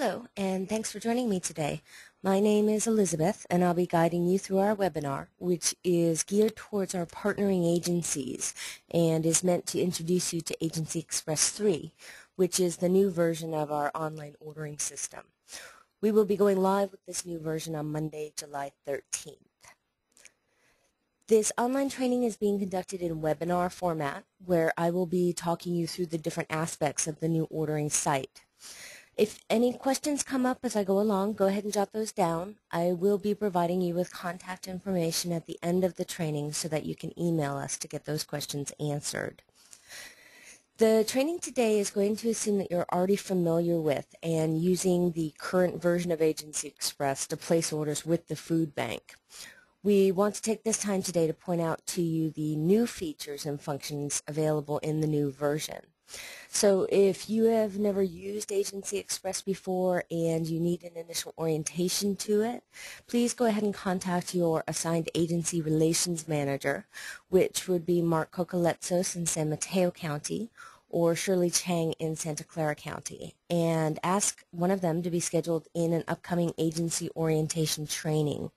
Hello, and thanks for joining me today. My name is Elizabeth, and I'll be guiding you through our webinar, which is geared towards our partnering agencies and is meant to introduce you to Agency Express 3, which is the new version of our online ordering system. We will be going live with this new version on Monday, July 13th. This online training is being conducted in webinar format, where I will be talking you through the different aspects of the new ordering site. If any questions come up as I go along, go ahead and jot those down. I will be providing you with contact information at the end of the training so that you can email us to get those questions answered. The training today is going to assume that you're already familiar with and using the current version of Agency Express to place orders with the food bank. We want to take this time today to point out to you the new features and functions available in the new version. So if you have never used Agency Express before and you need an initial orientation to it, please go ahead and contact your assigned agency relations manager, which would be Mark Cocoletzos in San Mateo County or Shirley Chang in Santa Clara County, and ask one of them to be scheduled in an upcoming agency orientation training.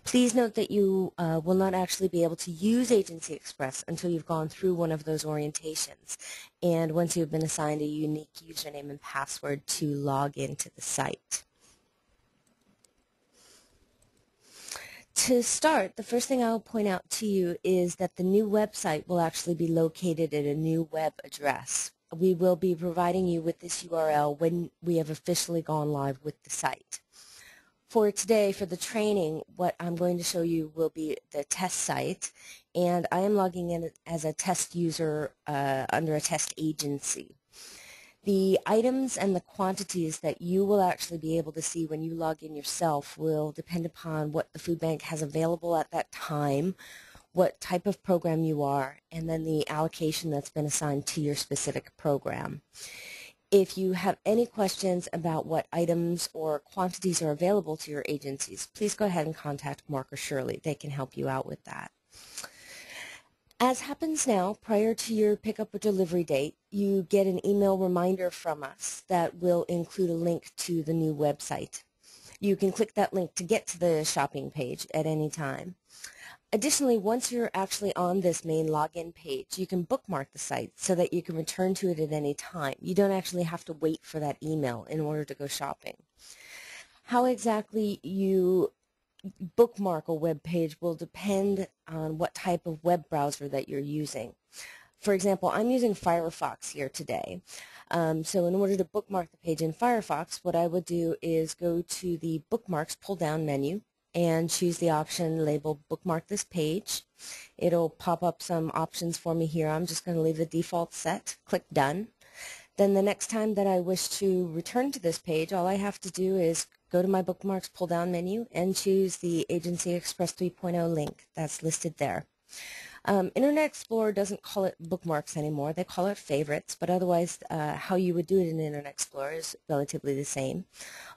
Please note that you will not actually be able to use Agency Express until you've gone through one of those orientations and once you've been assigned a unique username and password to log into the site. To start, the first thing I'll point out to you is that the new website will actually be located at a new web address. We will be providing you with this URL when we have officially gone live with the site. For today, for the training, what I'm going to show you will be the test site, and I am logging in as a test user under a test agency. The items and the quantities that you will actually be able to see when you log in yourself will depend upon what the food bank has available at that time, what type of program you are, and then the allocation that's been assigned to your specific program. If you have any questions about what items or quantities are available to your agencies, please go ahead and contact Mark or Shirley. They can help you out with that. As happens now, prior to your pickup or delivery date, you get an email reminder from us that will include a link to the new website. You can click that link to get to the shopping page at any time. Additionally, once you're actually on this main login page, you can bookmark the site so that you can return to it at any time. You don't actually have to wait for that email in order to go shopping. How exactly you bookmark a web page will depend on what type of web browser that you're using. For example, I'm using Firefox here today. So in order to bookmark the page in Firefox, what I would do is go to the Bookmarks pull-down menu and choose the option labeled Bookmark This Page. It'll pop up some options for me here. I'm just going to leave the default set, click Done. Then the next time that I wish to return to this page, all I have to do is go to my Bookmarks pull-down menu and choose the Agency Express 3.0 link that's listed there. Internet Explorer doesn't call it bookmarks anymore. They call it favorites, but otherwise how you would do it in Internet Explorer is relatively the same.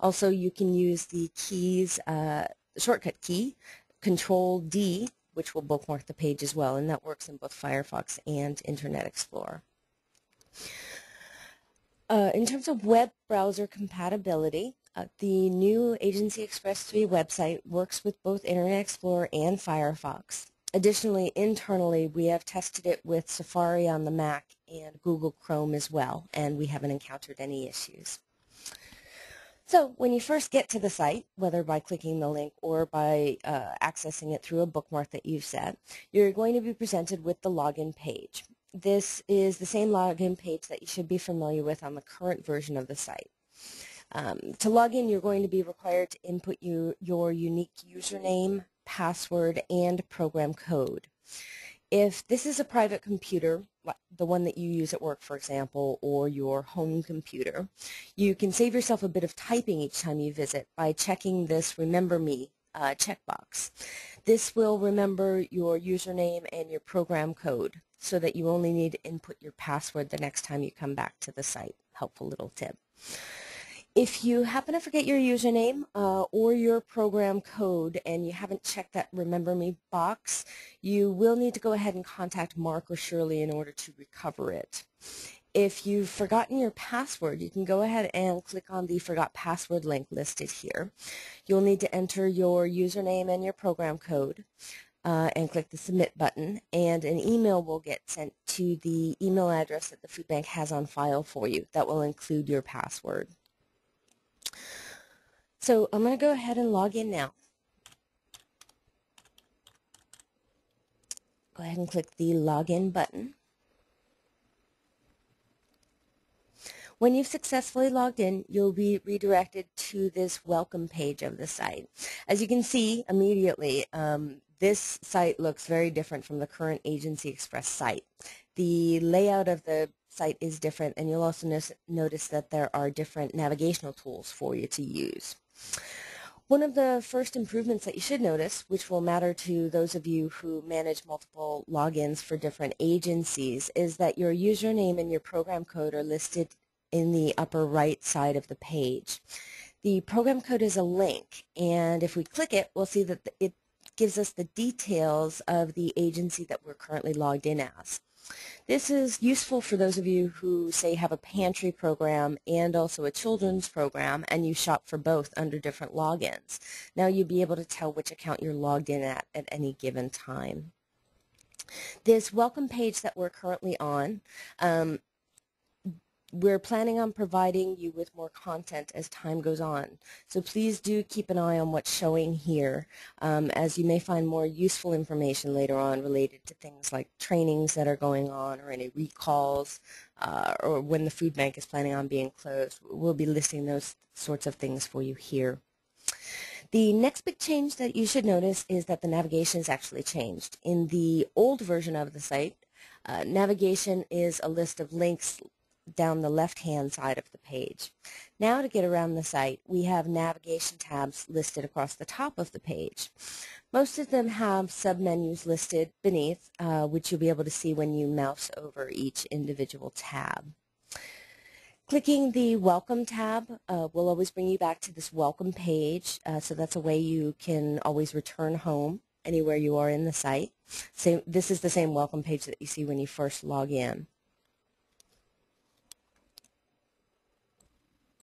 Also, you can use the keys, shortcut key, Control-D, which will bookmark the page as well, and that works in both Firefox and Internet Explorer. In terms of web browser compatibility, the new Agency Express 3 website works with both Internet Explorer and Firefox. Additionally, internally, we have tested it with Safari on the Mac and Google Chrome as well, and we haven't encountered any issues. So when you first get to the site, whether by clicking the link or by accessing it through a bookmark that you've set, you're going to be presented with the login page. This is the same login page that you should be familiar with on the current version of the site. To log in, you're going to be required to input your unique username, password, and program code. If this is a private computer, the one that you use at work, for example, or your home computer, you can save yourself a bit of typing each time you visit by checking this Remember Me checkbox. This will remember your username and your program code so that you only need to input your password the next time you come back to the site. Helpful little tip. If you happen to forget your username or your program code and you haven't checked that Remember Me box, you will need to go ahead and contact Mark or Shirley in order to recover it. If you've forgotten your password, you can go ahead and click on the Forgot Password link listed here. You'll need to enter your username and your program code and click the Submit button, and an email will get sent to the email address that the food bank has on file for you. That will include your password. So I'm going to go ahead and log in now. Go ahead and click the Login button. When you've successfully logged in, you'll be redirected to this welcome page of the site. As you can see immediately, this site looks very different from the current Agency Express site. The layout of the site is different, and you'll also notice that there are different navigational tools for you to use. One of the first improvements that you should notice, which will matter to those of you who manage multiple logins for different agencies, is that your username and your program code are listed in the upper right side of the page. The program code is a link, and if we click it, we'll see that it gives us the details of the agency that we're currently logged in as. This is useful for those of you who, say, have a pantry program and also a children's program, and you shop for both under different logins. Now you'll be able to tell which account you're logged in at any given time. This welcome page that we're currently on, we're planning on providing you with more content as time goes on. So please do keep an eye on what's showing here, as you may find more useful information later on related to things like trainings that are going on or any recalls, or when the food bank is planning on being closed. We'll be listing those sorts of things for you here. The next big change that you should notice is that the navigation has actually changed. In the old version of the site, navigation is a list of links down the left-hand side of the page. Now to get around the site, we have navigation tabs listed across the top of the page. Most of them have submenus listed beneath, which you'll be able to see when you mouse over each individual tab. Clicking the Welcome tab will always bring you back to this welcome page, so that's a way you can always return home anywhere you are in the site. This is the same welcome page that you see when you first log in.